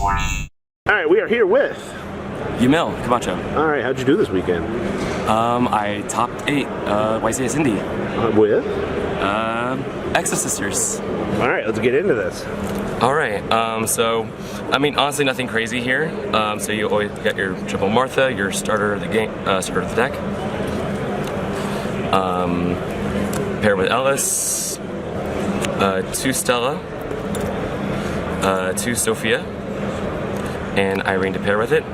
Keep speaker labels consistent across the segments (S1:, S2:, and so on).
S1: Alright, we are here with
S2: Yamil, Camacho.
S1: Alright, how'd you do this weekend?
S2: I topped 8 YCS Indy.
S1: With?
S2: Exosisters.
S1: Alright, let's get into this.
S2: Alright, so, I mean, honestly, nothing crazy here. So you always get your triple Martha, your starter of the game, starter of the deck. Pair with Ellis, 2 Stella, 2 Sophia, and Irene to pair with it.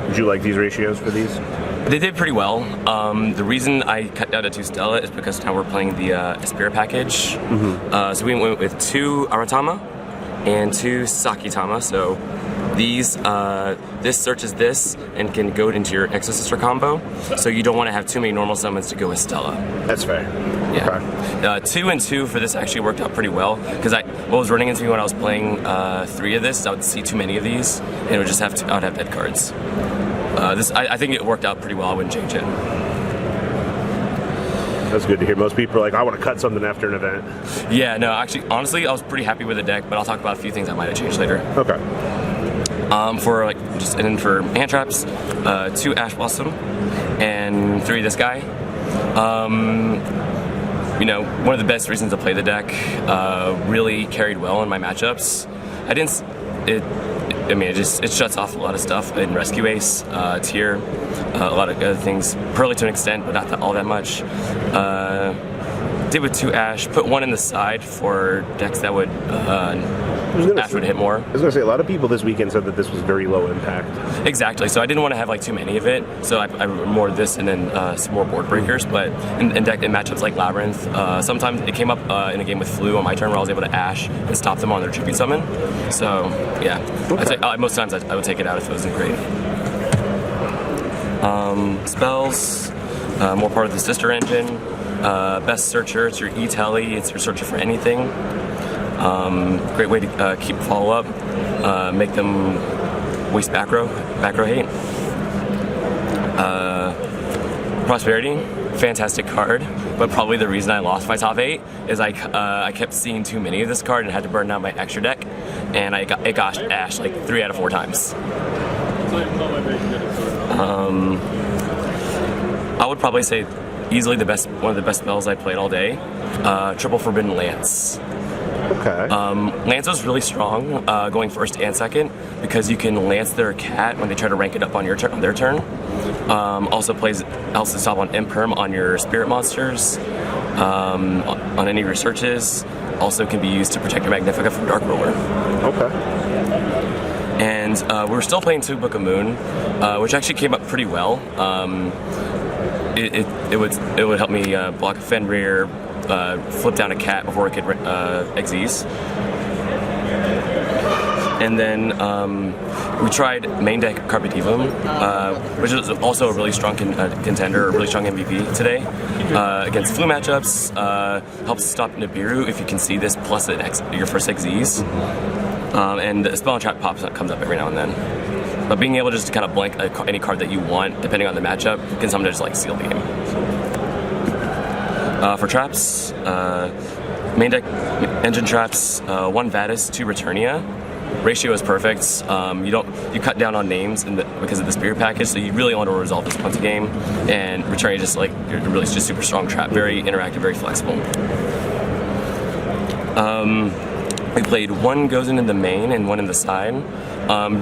S1: Did you like these ratios for these?
S2: They did pretty well. The reason I cut down to 2 Stella is because now we're playing the Spirit package. So we went with 2 Aratama and 2 Sakitama. So these, this searches this and can go into your Exosister combo. So you don't want to have too many normal summons to go with Stella.
S1: That's fair.
S2: Yeah.
S1: Okay.
S2: 2 and 2 for this actually worked out pretty well because what was running into me when I was playing 3 of this, I would see too many of these and it would just I would have dead cards. I think it worked out pretty well. I wouldn't change it.
S1: That's good to hear. Most people are like, I want to cut something after an event.
S2: Yeah, no, actually, honestly, I was pretty happy with the deck, but I'll talk about a few things I might have changed later.
S1: Okay.
S2: For hand traps, 2 Ash Blossom and 3 this guy. You know, one of the best reasons to play the deck. Really carried well in my matchups. It shuts off a lot of stuff in Rescue Ace, Tier, a lot of other things. Pearly to an extent, but not all that much. Did with 2 Ash, put 1 in the side for decks that would Ash would hit more.
S1: I was going to say, a lot of people this weekend said that this was very low impact.
S2: Exactly, so I didn't want to have like too many of it, so I more this and then some more board breakers, but in matchups like Labyrinth, sometimes it came up in a game with Flu on my turn where I was able to Ash and stop them on their tribute summon. So yeah, okay. I'd say, most times I would take it out if it wasn't great. Spells, more part of the sister engine. Best searcher, it's your E-Tele, it's your searcher for anything. Great way to keep follow-up, make them waste back row hate. Prosperity, fantastic card, but probably the reason I lost my top 8 is I kept seeing too many of this card and had to burn down my extra deck, and it got Ash like 3 out of 4 times. I would probably say easily one of the best spells I played all day, Triple Forbidden Lance.
S1: Okay.
S2: Lance was really strong going first and second because you can Lance their cat when they try to rank it up on their turn. Also helps to stop on Imperm on your spirit monsters, on any of your searches. Also can be used to protect your Magnifica from Dark Ruler.
S1: Okay.
S2: And we're still playing 2 Book of Moon, which actually came up pretty well. It would help me block a Fenrir, flip down a cat before it could Exes. And then we tried main deck Carpe Diem, which is also a really strong contender, a really strong MVP today. Against Flu matchups, helps stop Nibiru if you can see this plus your first Exes. And the Spell and Trap comes up every now and then. But being able just to kind of blank any card that you want, depending on the matchup, can sometimes just like seal the game. For traps, main deck engine traps, 1 Vadis, 2 Returnia. Ratio is perfect. You cut down on names because of the Spirit package, so you really want to resolve this once a game. And Returnia just really just super strong trap, very interactive, very flexible. We played 1 goes into the main and 1 in the side.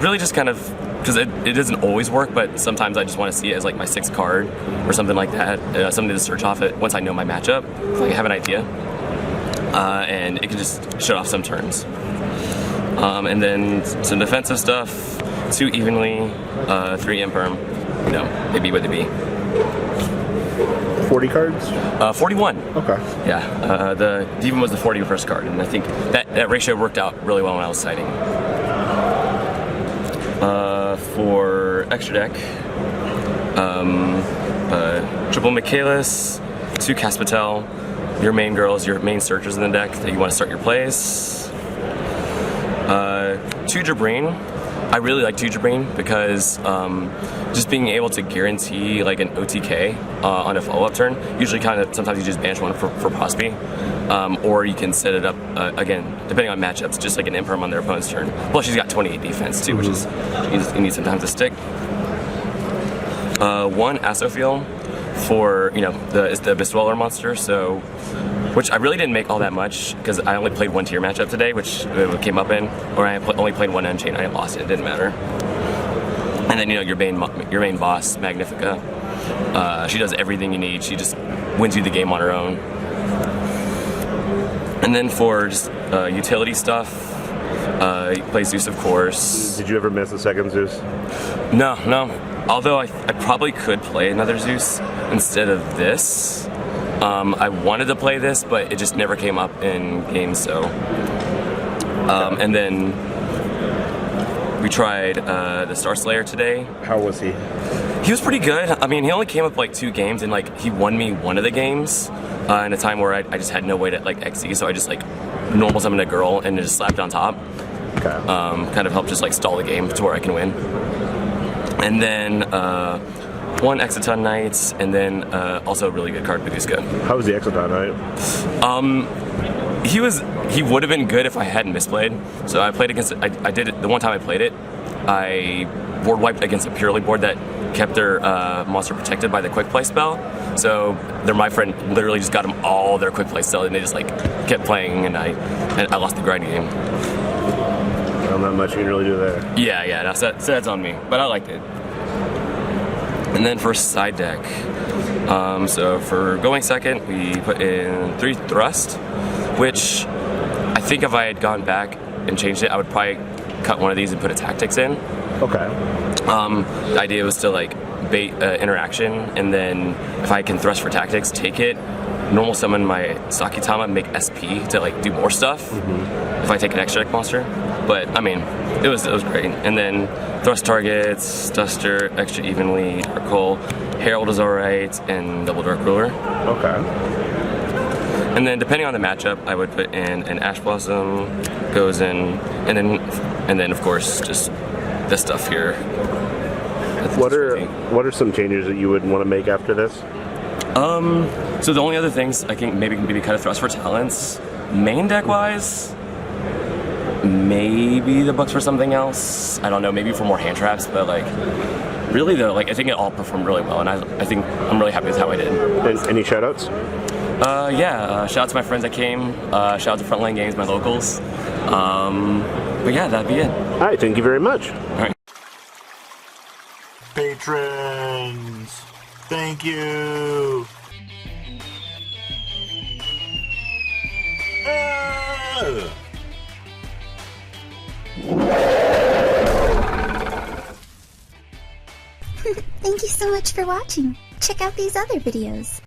S2: Really just kind of, because it doesn't always work, but sometimes I just want to see it as like my 6th card or something like that. Something to search off it once I know my matchup, so I have an idea. And it can just shut off some turns. And then some defensive stuff, 2 evenly, 3 Imperm, you know, they be what they be.
S1: 40 cards?
S2: 41.
S1: Okay.
S2: Yeah, the Demon was the 41st card, and I think that ratio worked out really well when I was sighting. For extra deck, Triple Michaelis, 2 Caspatel, your main girls, your main searchers in the deck that you want to start your plays. 2 Jabrine, I really like Teacher Brain because just being able to guarantee like an OTK on a follow-up turn, usually sometimes you just banish one for Prosby, or you can set it up, again, depending on matchups, just like an imperm on their opponent's turn. Plus she's got 28 defense too, which is, you need sometimes to stick. One Asofiel for, it's the Bestweller monster, so, which I really didn't make all that much because I only played one tier matchup today, which it came up in, or I only played one Unchain, I lost it, it didn't matter. And then, your main boss, Magnifica, she does everything you need, she just wins you the game on her own. And then for just utility stuff, you play Zeus, of course.
S1: Did you ever miss the second Zeus?
S2: No. Although I probably could play another Zeus instead of this. I wanted to play this, but it just never came up in games, so. And then we tried the Star Slayer today.
S1: How was he?
S2: He was pretty good. I mean, he only came up like 2 games, and like he won me one of the games in a time where I just had no way to like XE, so I just like normal summoned a girl and just slapped on top.
S1: Okay.
S2: Kind of helped just like stall the game to where I can win. And then one Exoton Knight, and then also a really good card, Baguska.
S1: How was the Exoton Knight?
S2: He would have been good if I hadn't misplayed. So I played against I did it the one time I played it. I board wiped against a purely board that kept their monster protected by the quick play spell. So my friend literally just got them all their quick play spell, and they just like kept playing, and I lost the grinding game.
S1: Well, not much you can really do there.
S2: Yeah, no, so that's on me, but I liked it. And then for side deck, so for going second, we put in 3 Thrust, which I think if I had gone back and changed it, I would probably cut one of these and put a Tactics in.
S1: Okay.
S2: The idea was to like bait interaction, and then if I can Thrust for Tactics, take it, normal summon my Sakitama, make SP to like do more stuff if I take an extra deck monster. But I mean, it was great. And then Thrust targets, Duster, extra evenly, Dark Hole, Herald is alright, and Double Dark Ruler.
S1: Okay.
S2: And then depending on the matchup, I would put in an Ash Blossom, goes in, and then of course just this stuff here.
S1: What are some changes that you would want to make after this?
S2: So the only other things I think maybe cut a Thrust for talents. Main deck wise, maybe the books for something else. I don't know, maybe for more hand traps, but like really though, like I think it all performed really well, and I think I'm really happy with how I did.
S1: Any shoutouts?
S2: Shout out to my friends that came. Shout out to Frontline Games, my locals. But yeah, that'd be it.
S1: All right, thank you very much.
S2: All right.
S3: Patrons, thank you.
S4: Thank you so much for watching. Check out these other videos.